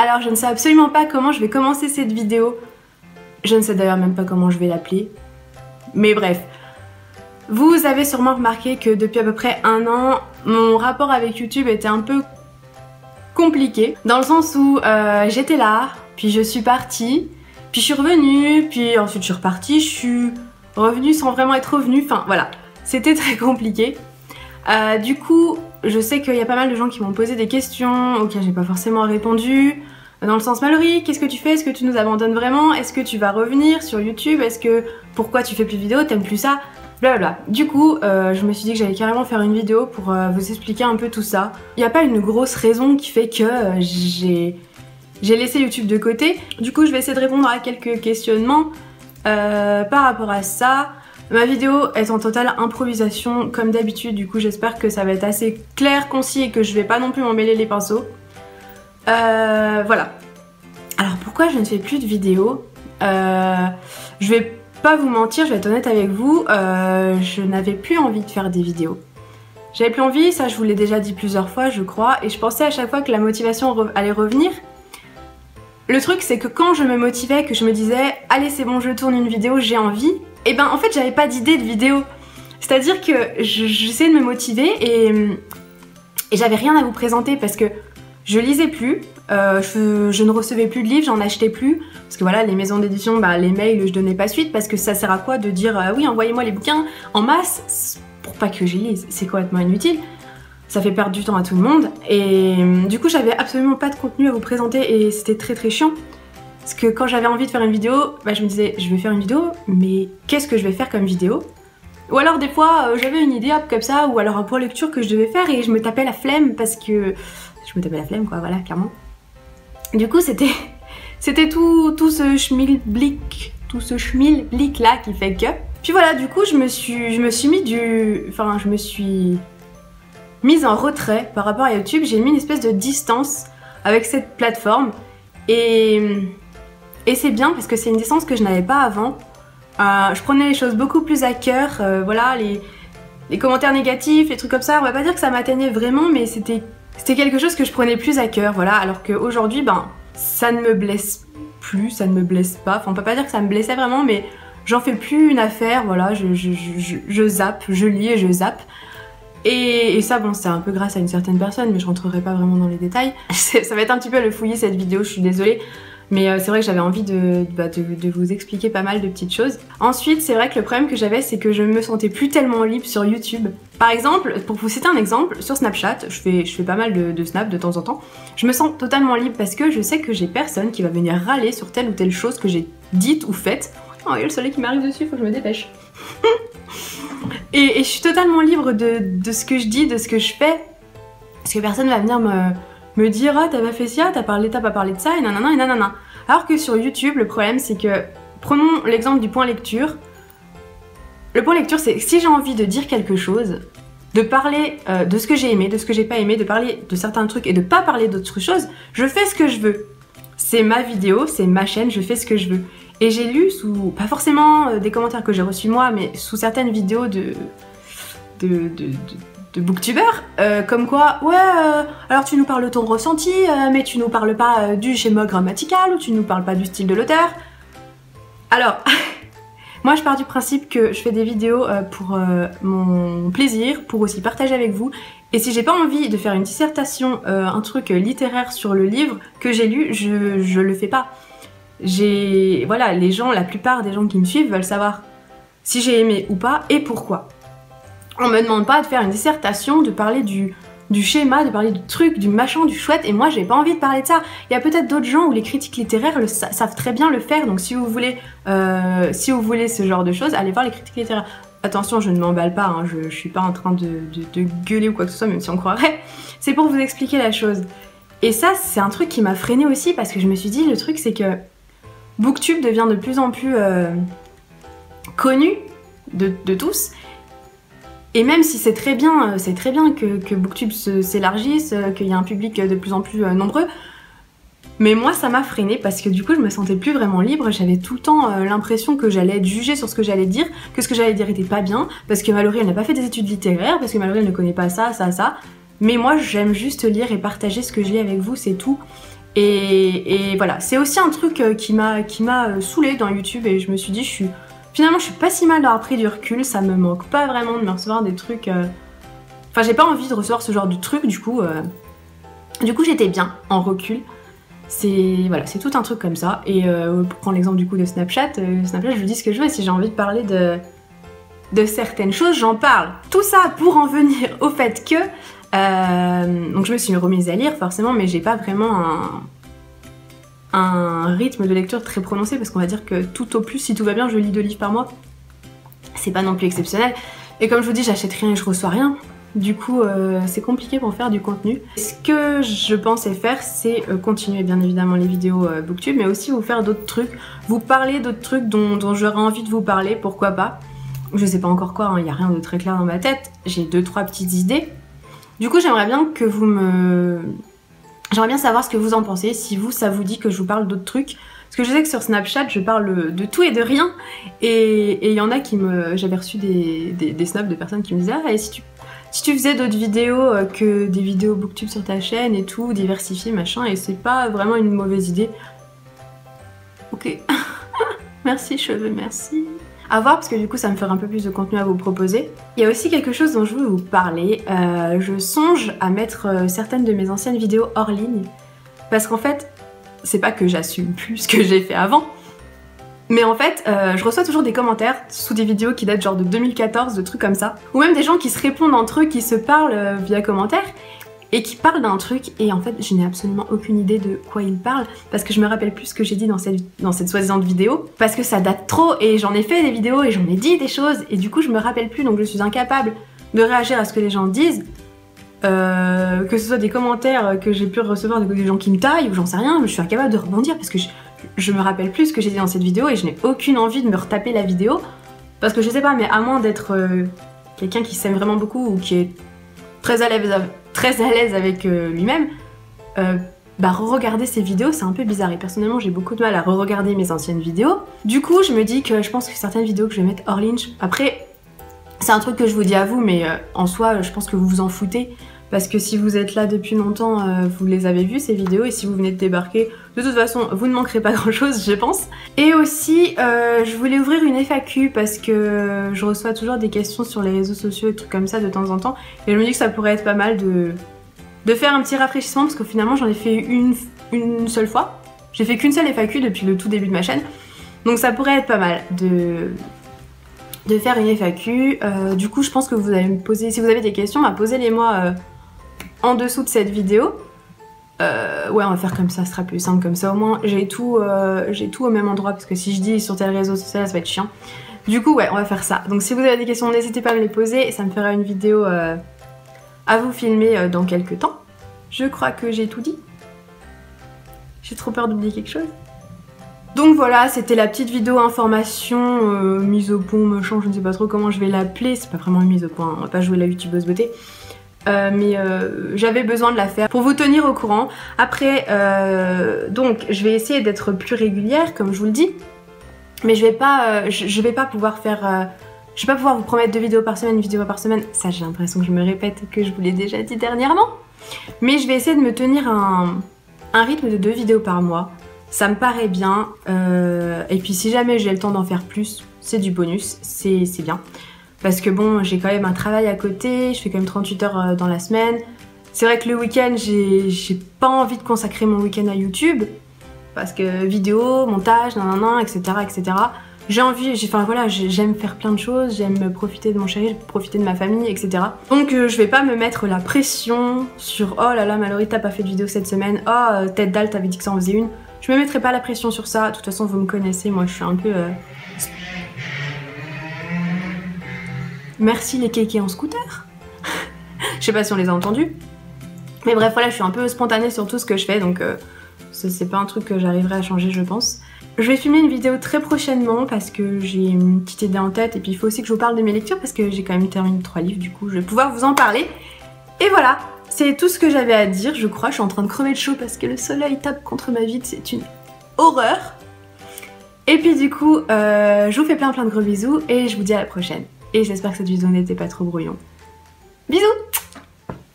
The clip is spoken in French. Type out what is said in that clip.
Alors je ne sais absolument pas comment je vais commencer cette vidéo. Je ne sais d'ailleurs même pas comment je vais l'appeler. Mais bref. Vous avez sûrement remarqué que depuis à peu près 1 an, mon rapport avec YouTube était un peu compliqué. Dans le sens où j'étais là, puis je suis partie, puis je suis revenue, puis ensuite je suis repartie, je suis revenue sans vraiment être revenue. Enfin voilà, c'était très compliqué. Du coup, je sais qu'il y a pas mal de gens qui m'ont posé des questions auxquelles j'ai pas forcément répondu. Dans le sens, Mallory, qu'est-ce que tu fais? Est-ce que tu nous abandonnes vraiment? Est-ce que tu vas revenir sur YouTube? Est-ce que... Pourquoi tu fais plus de vidéos? T'aimes plus ça? Blablabla. Du coup, je me suis dit que j'allais carrément faire une vidéo pour vous expliquer un peu tout ça. Il n'y a pas une grosse raison qui fait que j'ai laissé YouTube de côté. Du coup, je vais essayer de répondre à quelques questionnements par rapport à ça. Ma vidéo est en totale improvisation comme d'habitude, du coup j'espère que ça va être assez clair, concis et que je vais pas non plus m'en mêler les pinceaux. Voilà. Alors pourquoi je ne fais plus de vidéos? Je vais pas vous mentir, je vais être honnête avec vous, je n'avais plus envie de faire des vidéos. J'avais plus envie, ça je vous l'ai déjà dit plusieurs fois je crois, et je pensais à chaque fois que la motivation allait revenir. Le truc c'est que quand je me motivais, que je me disais allez c'est bon je tourne une vidéo, j'ai envie, et ben en fait j'avais pas d'idée de vidéo. C'est-à-dire que j'essayais de me motiver et j'avais rien à vous présenter parce que je lisais plus, je ne recevais plus de livres, j'en achetais plus. Parce que voilà, les maisons d'édition, bah, les mails, je donnais pas suite parce que ça sert à quoi de dire oui, envoyez-moi les bouquins en masse pour pas que j'y lise. C'est complètement inutile. Ça fait perdre du temps à tout le monde. Et du coup, j'avais absolument pas de contenu à vous présenter et c'était très très chiant. Parce que quand j'avais envie de faire une vidéo, bah, je me disais je vais faire une vidéo, mais qu'est-ce que je vais faire comme vidéo? Ou alors des fois, j'avais une idée hop comme ça, ou alors un point lecture que je devais faire et je me tapais la flemme parce que... Je me tapais la flemme quoi, voilà, clairement. Du coup, c'était tout ce schmilblick, là qui fait que... Puis voilà, du coup, je me suis mise en retrait par rapport à YouTube. J'ai mis une espèce de distance avec cette plateforme. Et c'est bien parce que c'est une distance que je n'avais pas avant. Je prenais les choses beaucoup plus à cœur. Voilà, les commentaires négatifs, les trucs comme ça. On va pas dire que ça m'atteignait vraiment, mais c'était quelque chose que je prenais plus à cœur. Voilà, alors qu'aujourd'hui, ben... ça ne me blesse plus, ça ne me blesse pas. Enfin, on peut pas dire que ça me blessait vraiment, mais j'en fais plus une affaire, voilà, je zappe, je lis et je zappe. Et ça, bon, c'est un peu grâce à une certaine personne, mais je rentrerai pas vraiment dans les détails. Ça va être un petit peu le fouillis cette vidéo, je suis désolée. Mais c'est vrai que j'avais envie de vous expliquer pas mal de petites choses. Ensuite, c'est vrai que le problème que j'avais, c'est que je me sentais plus tellement libre sur YouTube. Par exemple, pour vous citer un exemple, sur Snapchat, je fais pas mal de snaps de temps en temps, je me sens totalement libre parce que je sais que j'ai personne qui va venir râler sur telle ou telle chose que j'ai dite ou faite. Oh, il y a le soleil qui m'arrive dessus, faut que je me dépêche. et je suis totalement libre de ce que je dis, de ce que je fais, parce que personne va venir me dire ah t'as pas fait ça, t'as pas parlé de ça et nanana et nanana. Alors que sur YouTube, le problème c'est que, prenons l'exemple du point lecture. Le point lecture c'est si j'ai envie de dire quelque chose, de parler de ce que j'ai aimé, de ce que j'ai pas aimé, de parler de certains trucs et de pas parler d'autres choses, je fais ce que je veux. C'est ma vidéo, c'est ma chaîne, je fais ce que je veux. Et j'ai lu sous, pas forcément des commentaires que j'ai reçus moi, mais sous certaines vidéos de booktubeurs, comme quoi, ouais, alors tu nous parles de ton ressenti, mais tu nous parles pas du schéma grammatical, ou tu nous parles pas du style de l'auteur. Alors, moi je pars du principe que je fais des vidéos pour mon plaisir, pour aussi partager avec vous, et si j'ai pas envie de faire une dissertation, un truc littéraire sur le livre que j'ai lu, je le fais pas. Voilà, la plupart des gens qui me suivent veulent savoir si j'ai aimé ou pas, et pourquoi. On me demande pas de faire une dissertation, de parler du schéma, de parler du truc, du machin, du chouette, et moi j'ai pas envie de parler de ça. Il y a peut-être d'autres gens où les critiques littéraires savent très bien le faire, donc si vous voulez ce genre de choses, allez voir les critiques littéraires. Attention, je ne m'emballe pas, hein, je suis pas en train de gueuler ou quoi que ce soit, même si on croirait. C'est pour vous expliquer la chose. Et ça, c'est un truc qui m'a freinée aussi, parce que je me suis dit, le truc c'est que Booktube devient de plus en plus connu de tous. Et même si c'est très bien que Booktube s'élargisse, qu'il y a un public de plus en plus nombreux, mais moi ça m'a freinée parce que du coup je me sentais plus vraiment libre, j'avais tout le temps l'impression que j'allais être jugée sur ce que j'allais dire, que ce que j'allais dire était pas bien, parce que Mallory elle n'a pas fait des études littéraires, parce que Mallory elle ne connaît pas ça, mais moi j'aime juste lire et partager ce que je lis avec vous, c'est tout. Et voilà, c'est aussi un truc qui m'a saoulée dans YouTube et je me suis dit, finalement je suis pas si mal d'avoir pris du recul, ça me manque pas vraiment de me recevoir des trucs... Enfin j'ai pas envie de recevoir ce genre de truc, du coup j'étais bien en recul. Voilà, c'est tout un truc comme ça. Et pour prendre l'exemple du coup de Snapchat, Snapchat je vous dis ce que je veux, et si j'ai envie de parler de certaines choses, j'en parle. Tout ça pour en venir au fait que... donc je me suis remise à lire forcément, mais j'ai pas vraiment un rythme de lecture très prononcé, parce qu'on va dire que tout au plus, si tout va bien, je lis 2 livres par mois. C'est pas non plus exceptionnel. Et comme je vous dis, j'achète rien et je reçois rien. Du coup, c'est compliqué pour faire du contenu. Ce que je pensais faire, c'est continuer bien évidemment les vidéos Booktube, mais aussi vous faire d'autres trucs, vous parler d'autres trucs dont j'aurais envie de vous parler, pourquoi pas. Je sais pas encore quoi, il n'y a rien de très clair dans ma tête, j'ai 2-3 petites idées. Du coup, j'aimerais bien que J'aimerais bien savoir ce que vous en pensez, si vous, ça vous dit que je vous parle d'autres trucs. Parce que je sais que sur Snapchat, je parle de tout et de rien. Et il y en a qui J'avais reçu des snaps de personnes qui me disaient « Ah, et si tu faisais d'autres vidéos que des vidéos Booktube sur ta chaîne et tout, diversifier, machin, et c'est pas vraiment une mauvaise idée. » Ok. Merci cheveux, merci. À voir, parce que du coup ça me fera un peu plus de contenu à vous proposer. Il y a aussi quelque chose dont je veux vous parler. Je songe à mettre certaines de mes anciennes vidéos hors ligne. Parce qu'en fait, c'est pas que j'assume plus ce que j'ai fait avant, mais en fait, je reçois toujours des commentaires sous des vidéos qui datent genre de 2014, de trucs comme ça. Ou même des gens qui se répondent entre eux, qui se parlent via commentaires, et qui parlent d'un truc, et en fait, je n'ai absolument aucune idée de quoi ils parlent, parce que je me rappelle plus ce que j'ai dit dans cette soi-disant vidéo, parce que ça date trop, et j'en ai fait des vidéos, et j'en ai dit des choses, et du coup, je me rappelle plus, donc je suis incapable de réagir à ce que les gens disent. Que ce soit des commentaires que j'ai pu recevoir des gens qui me taillent, ou j'en sais rien, mais je suis incapable de rebondir, parce que je me rappelle plus ce que j'ai dit dans cette vidéo, et je n'ai aucune envie de me retaper la vidéo, parce que je sais pas, mais à moins d'être quelqu'un qui s'aime vraiment beaucoup, ou qui est très à l'aise avec lui-même, bah re-regarder ces vidéos c'est un peu bizarre, et personnellement j'ai beaucoup de mal à re-regarder mes anciennes vidéos. Du coup je me dis que je pense que certaines vidéos que je vais mettre hors ligne, après c'est un truc que je vous dis à vous, mais en soi je pense que vous vous en foutez, parce que si vous êtes là depuis longtemps, vous les avez vues ces vidéos, et si vous venez de débarquer, de toute façon vous ne manquerez pas grand chose je pense. Et aussi je voulais ouvrir une FAQ, parce que je reçois toujours des questions sur les réseaux sociaux et trucs comme ça de temps en temps, et je me dis que ça pourrait être pas mal de faire un petit rafraîchissement, parce que finalement j'en ai fait une seule fois. J'ai fait qu'une seule FAQ depuis le tout début de ma chaîne, donc ça pourrait être pas mal de faire une FAQ. Du coup je pense que vous allez me poser, si vous avez des questions, bah, posez-les moi en dessous de cette vidéo. Ouais, on va faire comme ça, ce sera plus simple comme ça, au moins j'ai tout au même endroit, parce que si je dis sur tel réseau social ça va être chiant. Du coup ouais, on va faire ça. Donc si vous avez des questions, n'hésitez pas à me les poser, et ça me fera une vidéo à vous filmer dans quelques temps. Je crois que j'ai tout dit. J'ai trop peur d'oublier quelque chose. Donc voilà, c'était la petite vidéo information, mise au point, machin, je ne sais pas trop comment je vais l'appeler, c'est pas vraiment une mise au point, on va pas jouer la youtubeuse beauté. Mais j'avais besoin de la faire pour vous tenir au courant. Après, donc je vais essayer d'être plus régulière, comme je vous le dis, mais je vais pas pouvoir faire... je vais pas pouvoir vous promettre 2 vidéos par semaine, une vidéo par semaine, ça j'ai l'impression que je me répète et que je vous l'ai déjà dit dernièrement. Mais je vais essayer de me tenir un rythme de 2 vidéos par mois. Ça me paraît bien, et puis si jamais j'ai le temps d'en faire plus, c'est du bonus, c'est bien. Parce que bon, j'ai quand même un travail à côté, je fais quand même 38 heures dans la semaine. C'est vrai que le week-end, j'ai pas envie de consacrer mon week-end à YouTube, parce que vidéo, montage, nanana, etc. etc. J'ai envie, enfin voilà, j'aime faire plein de choses, j'aime profiter de mon chéri, profiter de ma famille, etc. Donc je vais pas me mettre la pression sur oh là là Mallory t'as pas fait de vidéo cette semaine, oh tête dalle t'avais dit que ça en faisait une. Je me mettrai pas la pression sur ça, de toute façon vous me connaissez, moi je suis un peu... Merci les kékés en scooter. Je sais pas si on les a entendus. Mais bref voilà, je suis un peu spontanée sur tout ce que je fais, donc c'est pas un truc que j'arriverai à changer je pense. Je vais filmer une vidéo très prochainement parce que j'ai une petite idée en tête, et puis il faut aussi que je vous parle de mes lectures parce que j'ai quand même terminé 3 livres, du coup je vais pouvoir vous en parler. Et voilà, c'est tout ce que j'avais à dire, je crois. Je suis en train de crever de chaud parce que le soleil tape contre ma vitre, c'est une horreur. Et puis du coup, je vous fais plein de gros bisous et je vous dis à la prochaine. Et j'espère que cette vidéo n'était pas trop brouillon. Bisous!